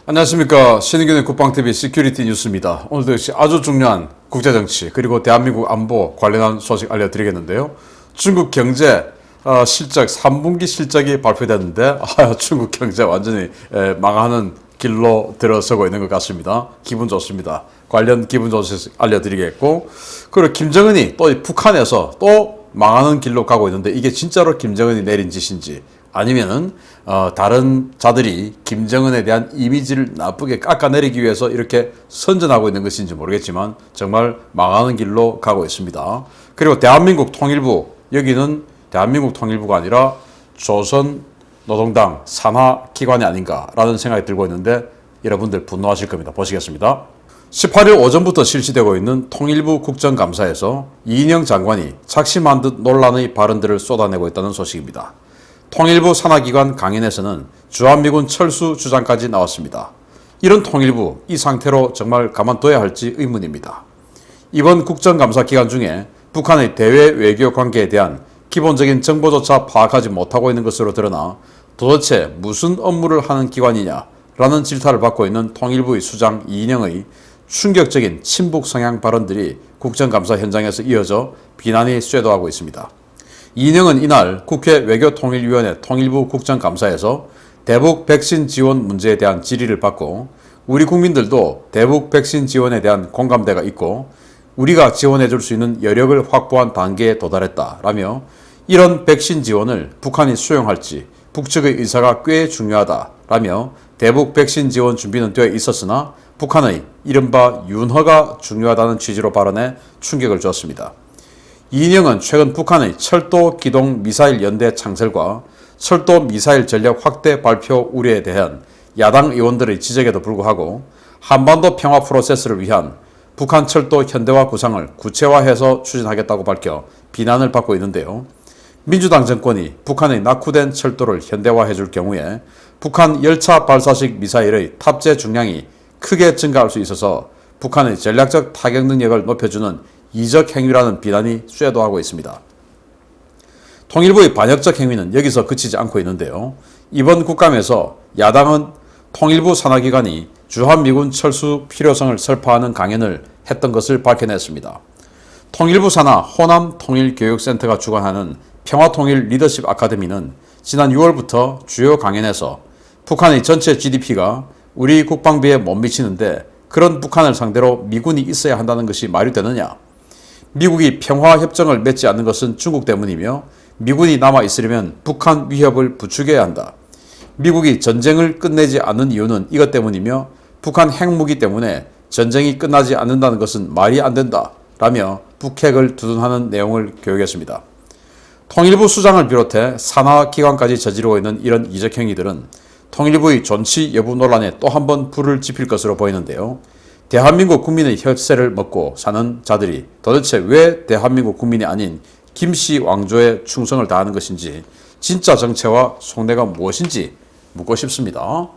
안녕하십니까. 신은균의 국방TV 시큐리티 뉴스입니다. 오늘도 역시 아주 중요한 국제정치 그리고 대한민국 안보 관련한 소식 알려드리겠는데요. 중국 경제 실적 3분기 실적이 발표됐는데 중국 경제 완전히 망하는 길로 들어서고 있는 것 같습니다. 기분 좋습니다. 관련 기분 좋은 소식 알려드리겠고, 그리고 김정은이 또 북한에서 또 망하는 길로 가고 있는데 이게 진짜로 김정은이 내린 짓인지 아니면은 다른 자들이 김정은에 대한 이미지를 나쁘게 깎아내리기 위해서 이렇게 선전하고 있는 것인지 모르겠지만 정말 망하는 길로 가고 있습니다. 그리고 대한민국 통일부, 여기는 대한민국 통일부가 아니라 조선노동당 산하기관이 아닌가라는 생각이 들고 있는데 여러분들 분노하실 겁니다. 보시겠습니다. 18일 오전부터 실시되고 있는 통일부 국정감사에서 이인영 장관이 작심한 듯 논란의 발언들을 쏟아내고 있다는 소식입니다. 통일부 산하기관 강연에서는 주한미군 철수 주장까지 나왔습니다. 이런 통일부, 이 상태로 정말 가만둬야 할지 의문입니다. 이번 국정감사 기간 중에 북한의 대외 외교 관계에 대한 기본적인 정보조차 파악하지 못하고 있는 것으로 드러나 도대체 무슨 업무를 하는 기관이냐라는 질타를 받고 있는 통일부의 수장 이인영의 충격적인 친북 성향 발언들이 국정감사 현장에서 이어져 비난이 쇄도하고 있습니다. 이인영은 이날 국회 외교통일위원회 통일부 국정감사에서 대북 백신 지원 문제에 대한 질의를 받고 우리 국민들도 대북 백신 지원에 대한 공감대가 있고 우리가 지원해 줄 수 있는 여력을 확보한 단계에 도달했다라며 이런 백신 지원을 북한이 수용할지 북측의 의사가 꽤 중요하다라며 대북 백신 지원 준비는 되어 있었으나 북한의 이른바 윤허가 중요하다는 취지로 발언해 충격을 주었습니다. 이인영은 최근 북한의 철도 기동 미사일 연대 창설과 철도 미사일 전력 확대 발표 우려에 대한 야당 의원들의 지적에도 불구하고 한반도 평화 프로세스를 위한 북한 철도 현대화 구상을 구체화해서 추진하겠다고 밝혀 비난을 받고 있는데요. 민주당 정권이 북한의 낙후된 철도를 현대화해 줄 경우에 북한 열차 발사식 미사일의 탑재 중량이 크게 증가할 수 있어서 북한의 전략적 타격 능력을 높여주는 이적 행위라는 비난이 쇄도하고 있습니다. 통일부의 반역적 행위는 여기서 그치지 않고 있는데요. 이번 국감에서 야당은 통일부 산하기관이 주한미군 철수 필요성을 설파하는 강연을 했던 것을 밝혀냈습니다. 통일부 산하 호남통일교육센터가 주관하는 평화통일 리더십 아카데미는 지난 6월부터 주요 강연에서 북한의 전체 GDP가 우리 국방비에 못 미치는데 그런 북한을 상대로 미군이 있어야 한다는 것이 말이 되느냐? 미국이 평화협정을 맺지 않는 것은 중국 때문이며 미군이 남아있으려면 북한 위협을 부추겨야 한다. 미국이 전쟁을 끝내지 않는 이유는 이것 때문이며 북한 핵무기 때문에 전쟁이 끝나지 않는다는 것은 말이 안 된다. 라며 북핵을 두둔하는 내용을 교육했습니다. 통일부 수장을 비롯해 산하기관까지 저지르고 있는 이런 이적 행위들은 통일부의 존치 여부 논란에 또 한 번 불을 지필 것으로 보이는데요. 대한민국 국민의 혈세를 먹고 사는 자들이 도대체 왜 대한민국 국민이 아닌 김씨 왕조에 충성을 다하는 것인지 진짜 정체와 속내가 무엇인지 묻고 싶습니다.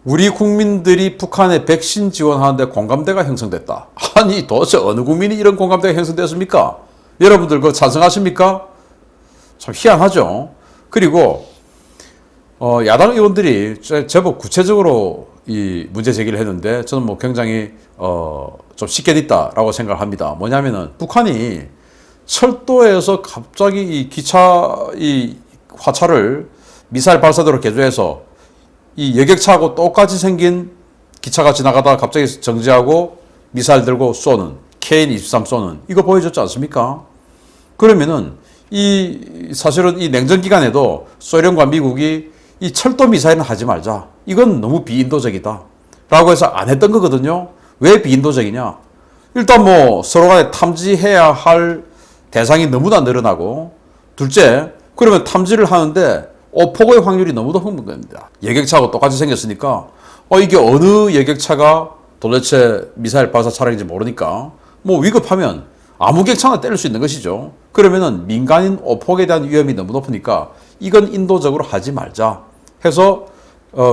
우리 국민들이 북한에 백신 지원하는데 공감대가 형성됐다. 아니 도대체 어느 국민이 이런 공감대가 형성됐습니까? 여러분들 그거 찬성하십니까? 참 희한하죠. 그리고 야당 의원들이 제법 구체적으로 이 문제 제기를 했는데 저는 뭐 굉장히 좀 쉽게 됐다라고 생각을 합니다. 뭐냐면은 북한이 철도에서 갑자기 이 기차 이 화차를 미사일 발사대로 개조해서 이 여객차하고 똑같이 생긴 기차가 지나가다가 갑자기 정지하고 미사일 들고 쏘는 KN-23 쏘는 이거 보여줬지 않습니까? 그러면은 사실은 이 냉전 기간에도 소련과 미국이 이 철도 미사일은 하지 말자. 이건 너무 비인도적이다. 라고 해서 안 했던 거거든요. 왜 비인도적이냐? 일단 뭐 서로 간에 탐지해야 할 대상이 너무나 늘어나고, 둘째, 그러면 탐지를 하는데 오폭의 확률이 너무 높은 겁니다. 여객차하고 똑같이 생겼으니까 이게 어느 여객차가 도대체 미사일 발사 차량인지 모르니까 뭐 위급하면 아무 객차나 때릴 수 있는 것이죠. 그러면은 민간인 오폭에 대한 위험이 너무 높으니까 이건 인도적으로 하지 말자 해서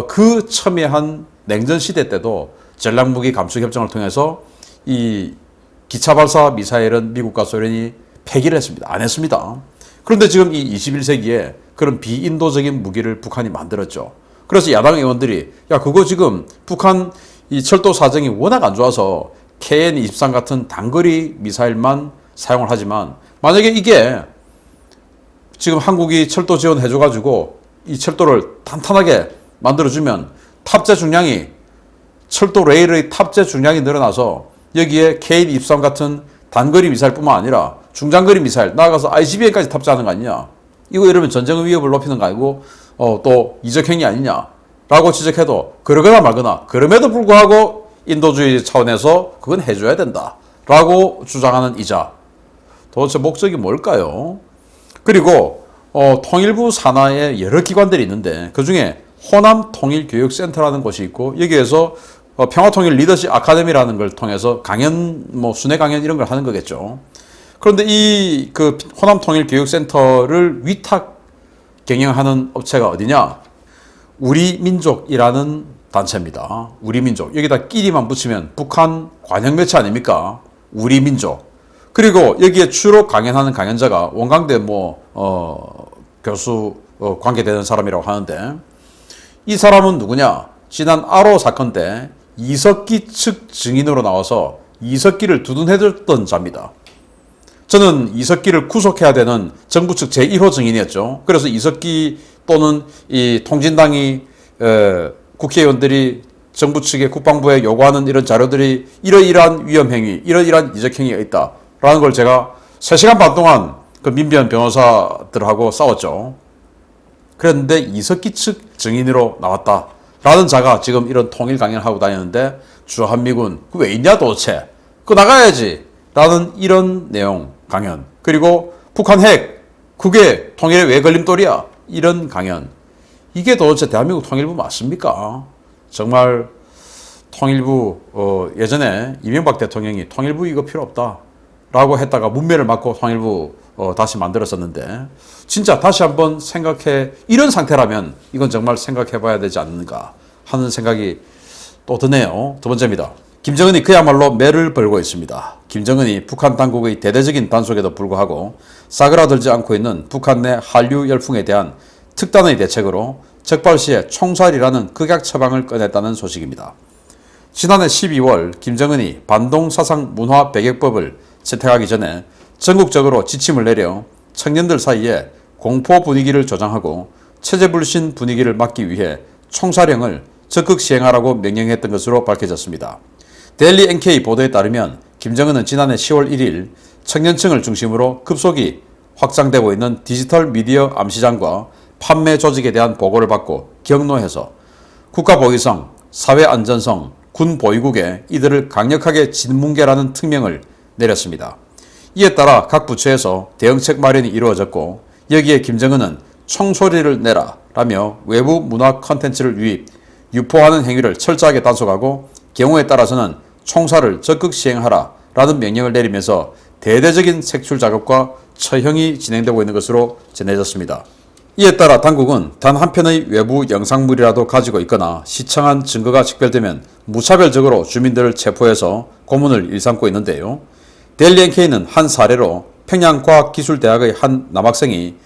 그 첨예한 냉전 시대 때도 전략무기 감축 협정을 통해서 이 기차 발사 미사일은 미국과 소련이 폐기를 했습니다. 안 했습니다. 그런데 지금 이 21세기에 그런 비인도적인 무기를 북한이 만들었죠. 그래서 야당 의원들이 야 그거 지금 북한 이 철도 사정이 워낙 안 좋아서 KN-23 같은 단거리 미사일만 사용을 하지만 만약에 이게 지금 한국이 철도 지원해줘가지고 이 철도를 탄탄하게 만들어주면 탑재 중량이 철도 레일의 탑재 중량이 늘어나서 여기에 KN-23 같은 단거리 미사일뿐만 아니라 중장거리 미사일 나아가서 ICBM까지 탑재하는 거 아니냐. 이거 이러면 전쟁의 위협을 높이는 거 아니고 또 이적행위 아니냐라고 지적해도 그러거나 말거나 그럼에도 불구하고 인도주의 차원에서 그건 해줘야 된다라고 주장하는 이자. 도대체 목적이 뭘까요? 그리고 통일부 산하에 여러 기관들이 있는데 그중에 호남통일교육센터라는 곳이 있고 여기에서 평화통일 리더십 아카데미라는 걸 통해서 강연, 순회 강연 이런 걸 하는 거겠죠. 그런데 이 그 호남통일교육센터를 위탁 경영하는 업체가 어디냐? 우리민족이라는 단체입니다. 우리민족. 여기다 끼리만 붙이면 북한 관영 매체 아닙니까? 우리민족. 그리고 여기에 주로 강연하는 강연자가 원광대 교수 관계되는 사람이라고 하는데 이 사람은 누구냐? 지난 아로 사건 때 이석기 측 증인으로 나와서 이석기를 두둔해줬던 자입니다. 저는 이석기를 구속해야 되는 정부 측 제1호 증인이었죠. 그래서 이석기 또는 이 통진당이 국회의원들이 정부 측에 국방부에 요구하는 이런 자료들이 이러이러한 위험행위, 이러이러한 이적행위가 있다라는 걸 제가 3시간 반 동안 그 민변 변호사들하고 싸웠죠. 그런데 이석기 측 증인으로 나왔다라는 자가 지금 이런 통일 강연을 하고 다니는데 주한미군 그 왜 있냐 도대체? 그거 나가야지 라는 이런 내용 강연. 그리고 북한 핵 그게 통일에 왜 걸림돌이야? 이런 강연. 이게 도대체 대한민국 통일부 맞습니까? 정말 통일부 예전에 이명박 대통령이 통일부 이거 필요 없다 라고 했다가 문매를 맞고 통일부 다시 만들었었는데 진짜 다시 한번 생각해 이런 상태라면 이건 정말 생각해 봐야 되지 않는가 하는 생각이 또 드네요. 두 번째입니다. 김정은이 그야말로 매를 벌고 있습니다. 김정은이 북한 당국의 대대적인 단속에도 불구하고 싸그라들지 않고 있는 북한 내 한류 열풍에 대한 특단의 대책으로 적발시에 총살이라는 극약 처방을 꺼냈다는 소식입니다. 지난해 12월 김정은이 반동사상 문화 배격법을 채택하기 전에 전국적으로 지침을 내려 청년들 사이에 공포 분위기를 조장하고 체제불신 분위기를 막기 위해 총살형을 적극 시행하라고 명령했던 것으로 밝혀졌습니다. 데일리 NK 보도에 따르면 김정은은 지난해 10월 1일 청년층을 중심으로 급속히 확장되고 있는 디지털 미디어 암시장과 판매 조직에 대한 보고를 받고 경로해서 국가보위성, 사회안전성, 군보위국에 이들을 강력하게 진뭉개라는 특명을 내렸습니다. 이에 따라 각 부처에서 대응책 마련이 이루어졌고 여기에 김정은은 총소리를 내라 라며 외부 문화 콘텐츠를 유포하는 행위를 철저하게 단속하고 경우에 따라서는 총살을 적극 시행하라 라는 명령을 내리면서 대대적인 색출 작업과 처형이 진행되고 있는 것으로 전해졌습니다. 이에 따라 당국은 단 한 편의 외부 영상물이라도 가지고 있거나 시청한 증거가 식별되면 무차별적으로 주민들을 체포해서 고문을 일삼고 있는데요. 데일리 NK는 한 사례로 평양과학기술대학의 한 남학생이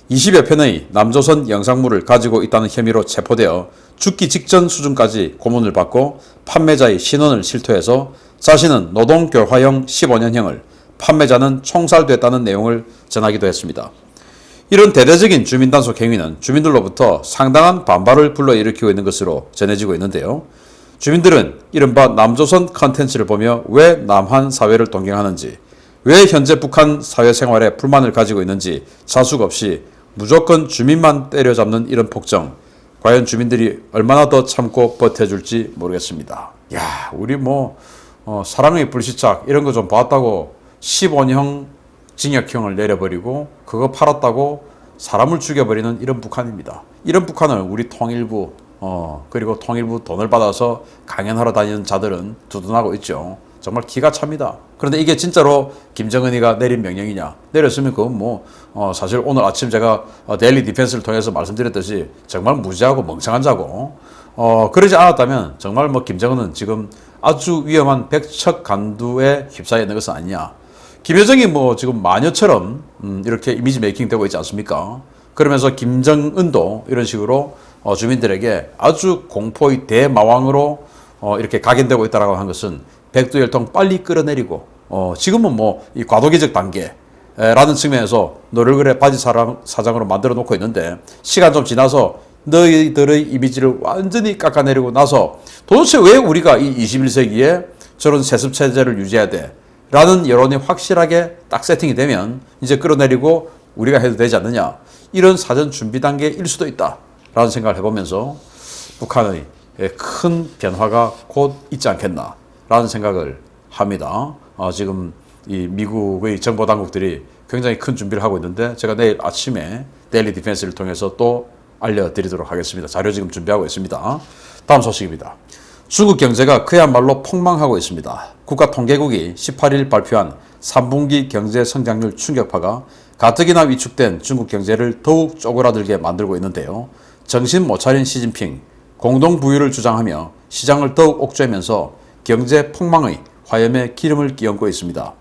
20여 편의 남조선 영상물을 가지고 있다는 혐의로 체포되어 죽기 직전 수준까지 고문을 받고 판매자의 신원을 실토해서 자신은 노동교화형 15년형을, 판매자는 총살됐다는 내용을 전하기도 했습니다. 이런 대대적인 주민단속 행위는 주민들로부터 상당한 반발을 불러일으키고 있는 것으로 전해지고 있는데요. 주민들은 이른바 남조선 컨텐츠를 보며 왜 남한 사회를 동경하는지, 왜 현재 북한 사회생활에 불만을 가지고 있는지 자숙 없이 무조건 주민만 때려잡는 이런 폭정, 과연 주민들이 얼마나 더 참고 버텨줄지 모르겠습니다. 야, 우리 사랑의 불시착 이런 거 좀 봤다고 15년 징역형을 내려버리고 그거 팔았다고 사람을 죽여버리는 이런 북한입니다. 이런 북한을 우리 통일부 그리고 통일부 돈을 받아서 강연하러 다니는 자들은 두둔하고 있죠. 정말 기가 찹니다. 그런데 이게 진짜로 김정은이가 내린 명령이냐? 내렸으면 그건 사실 오늘 아침 제가 데일리 디펜스를 통해서 말씀드렸듯이 정말 무지하고 멍청한 자고 그러지 않았다면 정말 김정은은 지금 아주 위험한 백척 간두에 휩싸여 있는 것은 아니냐. 김여정이 지금 마녀처럼 이렇게 이미지 메이킹 되고 있지 않습니까? 그러면서 김정은도 이런 식으로 주민들에게 아주 공포의 대마왕으로 이렇게 각인되고 있다라고 한 것은 백두혈통 빨리 끌어내리고 지금은 뭐 이 과도기적 단계라는 측면에서 노력을 바지 사장으로 만들어 놓고 있는데 시간 좀 지나서 너희들의 이미지를 완전히 깎아내리고 나서 도대체 왜 우리가 이 21세기에 저런 세습 체제를 유지해야 돼? 라는 여론이 확실하게 딱 세팅이 되면 이제 끌어내리고 우리가 해도 되지 않느냐. 이런 사전 준비 단계일 수도 있다. 라는 생각을 해보면서 북한의 큰 변화가 곧 있지 않겠나. 라는 생각을 합니다. 지금 이 미국의 정보 당국들이 굉장히 큰 준비를 하고 있는데 제가 내일 아침에 데일리 디펜스를 통해서 또 알려드리도록 하겠습니다. 자료 지금 준비하고 있습니다. 다음 소식입니다. 중국 경제가 그야말로 폭망하고 있습니다. 국가통계국이 18일 발표한 3분기 경제 성장률 충격파가 가뜩이나 위축된 중국 경제를 더욱 쪼그라들게 만들고 있는데요. 정신 못 차린 시진핑, 공동부유를 주장하며 시장을 더욱 옥죄면서 경제 폭망의 화염에 기름을 끼얹고 있습니다.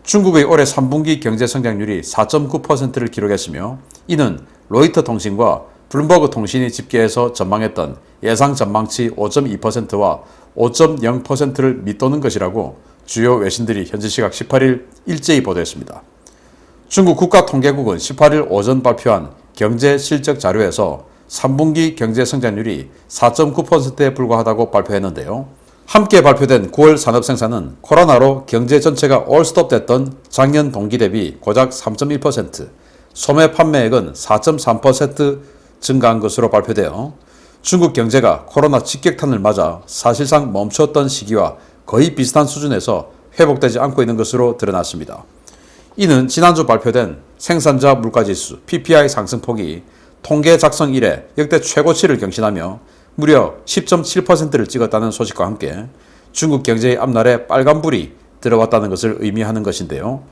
중국의 올해 3분기 경제 성장률이 4.9%를 기록했으며 이는 로이터 통신과 블룸버그 통신이 집계해서 전망했던 예상 전망치 5.2%와 5.0%를 밑도는 것이라고 주요 외신들이 현지 시각 18일 일제히 보도했습니다. 중국 국가통계국은 18일 오전 발표한 경제 실적 자료에서 3분기 경제 성장률이 4.9%에 불과하다고 발표했는데요. 함께 발표된 9월 산업생산은 코로나로 경제 전체가 올스톱 됐던 작년 동기 대비 고작 3.1%, 소매 판매액은 4.3% 증가한 것으로 발표되어 중국 경제가 코로나 직격탄을 맞아 사실상 멈췄던 시기와 거의 비슷한 수준에서 회복되지 않고 있는 것으로 드러났습니다. 이는 지난주 발표된 생산자 물가지수 PPI 상승폭이 통계 작성 이래 역대 최고치를 경신하며 무려 10.7%를 찍었다는 소식과 함께 중국 경제의 앞날에 빨간불이 들어왔다는 것을 의미하는 것인데요.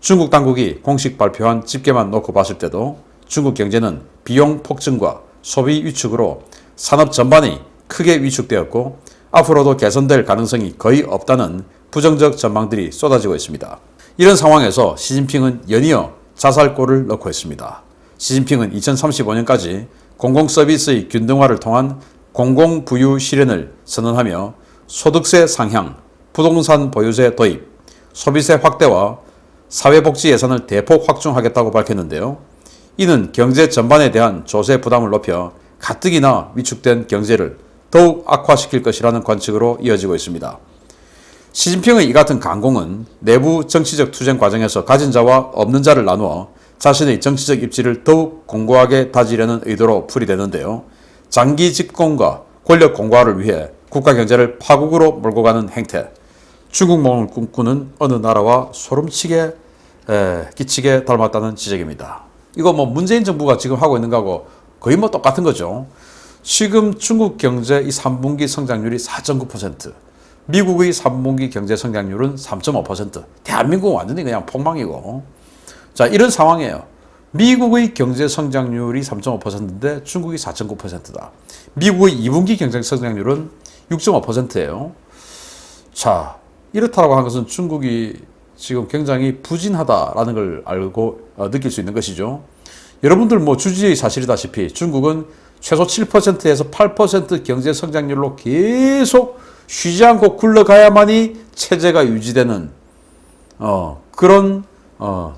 중국 당국이 공식 발표한 집계만 놓고 봤을 때도 중국 경제는 비용 폭증과 소비 위축으로 산업 전반이 크게 위축되었고 앞으로도 개선될 가능성이 거의 없다는 부정적 전망들이 쏟아지고 있습니다. 이런 상황에서 시진핑은 연이어 자살골을 넣고 있습니다. 시진핑은 2035년까지 공공서비스의 균등화를 통한 공공부유 실현을 선언하며 소득세 상향, 부동산 보유세 도입, 소비세 확대와 사회복지 예산을 대폭 확충하겠다고 밝혔는데요. 이는 경제 전반에 대한 조세 부담을 높여 가뜩이나 위축된 경제를 더욱 악화시킬 것이라는 관측으로 이어지고 있습니다. 시진핑의 이 같은 강공은 내부 정치적 투쟁 과정에서 가진 자와 없는 자를 나누어 자신의 정치적 입지를 더욱 공고하게 다지려는 의도로 풀이되는데요. 장기 집권과 권력 공고화를 위해 국가 경제를 파국으로 몰고 가는 행태, 중국몽을 꿈꾸는 어느 나라와 소름치게 끼치게 닮았다는 지적입니다. 이거 뭐 문재인 정부가 지금 하고 있는 거하고 거의 뭐 똑같은 거죠. 지금 중국 경제 이 3분기 성장률이 4.9%, 미국의 3분기 경제 성장률은 3.5%, 대한민국은 완전히 그냥 폭망이고. 자, 이런 상황이에요. 미국의 경제 성장률이 3.5%인데 중국이 4.9%다. 미국의 2분기 경제 성장률은 6.5%예요. 자, 이렇다고 한 것은 중국이 지금 굉장히 부진하다라는 걸 알고 느낄 수 있는 것이죠. 여러분들 뭐 주지의 사실이다시피 중국은 최소 7%에서 8% 경제 성장률로 계속 쉬지 않고 굴러가야만이 체제가 유지되는 그런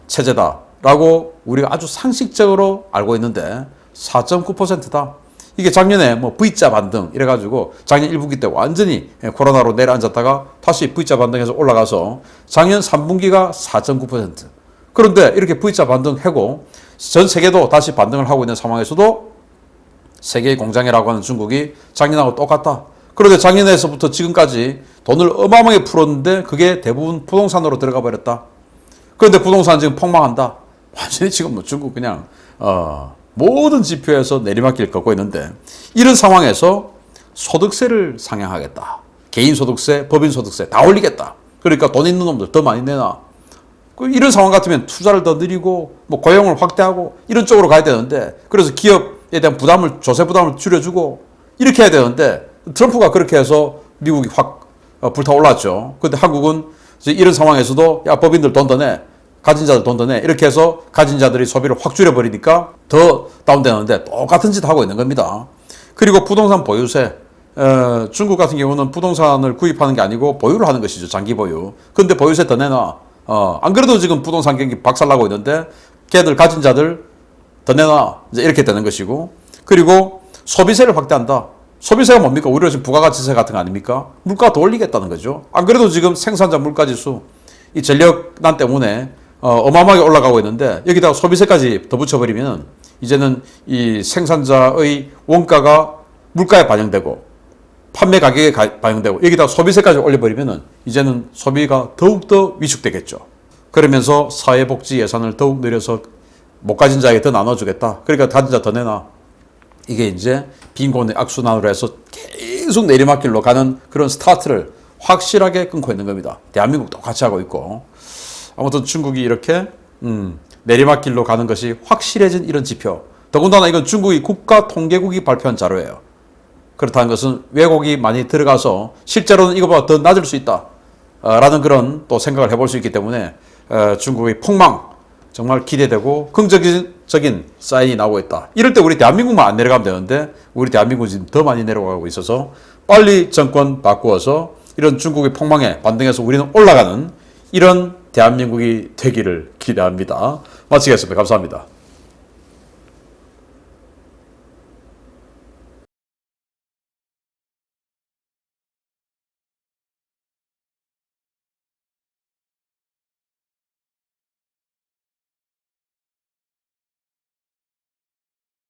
체제다라고 우리가 아주 상식적으로 알고 있는데 4.9%다. 이게 작년에 뭐 V자 반등 이래가지고 작년 1분기 때 완전히 코로나로 내려앉았다가 다시 V자 반등해서 올라가서 작년 3분기가 4.9%. 그런데 이렇게 V자 반등하고 전 세계도 다시 반등을 하고 있는 상황에서도 세계의 공장이라고 하는 중국이 작년하고 똑같다. 그런데 작년에서부터 지금까지 돈을 어마어마하게 풀었는데 그게 대부분 부동산으로 들어가 버렸다. 그런데 부동산 지금 폭망한다. 완전히 지금 뭐 중국 그냥 모든 지표에서 내리막길 걷고 있는데 이런 상황에서 소득세를 상향하겠다. 개인소득세, 법인소득세 다 올리겠다. 그러니까 돈 있는 놈들 더 많이 내놔. 이런 상황 같으면 투자를 더 늘리고 뭐 고용을 확대하고 이런 쪽으로 가야 되는데 그래서 기업에 대한 부담을 조세 부담을 줄여주고 이렇게 해야 되는데 트럼프가 그렇게 해서 미국이 확 불타올랐죠. 그런데 한국은 이런 상황에서도 야 법인들 돈 더 내. 가진 자들 돈 더 내. 이렇게 해서 가진 자들이 소비를 확 줄여버리니까 더 다운되는데 똑같은 짓 하고 있는 겁니다. 그리고 부동산 보유세. 중국 같은 경우는 부동산을 구입하는 게 아니고 보유를 하는 것이죠. 장기 보유. 근데 보유세 더 내놔. 안 그래도 지금 부동산 경기 박살나고 있는데 걔들 가진 자들 더 내놔. 이제 이렇게 되는 것이고. 그리고 소비세를 확대한다. 소비세가 뭡니까? 우리가 지금 부가가치세 같은 거 아닙니까? 물가 더 올리겠다는 거죠. 안 그래도 지금 생산자 물가지수 이 전력난 때문에 어마어마하게 올라가고 있는데 여기다가 소비세까지 더 붙여버리면 이제는 이 생산자의 원가가 물가에 반영되고 판매 가격에 반영되고 여기다가 소비세까지 올려버리면 이제는 소비가 더욱더 위축되겠죠. 그러면서 사회복지 예산을 더욱 늘려서 못 가진 자에게 더 나눠주겠다. 그러니까 가진 자 더 내놔. 이게 이제 빈곤의 악순환으로 해서 계속 내리막길로 가는 그런 스타트를 확실하게 끊고 있는 겁니다. 대한민국도 같이 하고 있고. 아무튼 중국이 이렇게 내리막길로 가는 것이 확실해진 이런 지표. 더군다나 이건 중국이 국가통계국이 발표한 자료예요. 그렇다는 것은 왜곡이 많이 들어가서 실제로는 이거보다 더 낮을 수 있다. 라는 그런 또 생각을 해볼 수 있기 때문에 중국의 폭망 정말 기대되고 긍정적인 사인이 나오고 있다. 이럴 때 우리 대한민국만 안 내려가면 되는데 우리 대한민국이 지금 더 많이 내려가고 있어서 빨리 정권 바꾸어서 이런 중국의 폭망에 반등해서 우리는 올라가는 이런 대한민국이 되기를 기대합니다. 마치겠습니다. 감사합니다.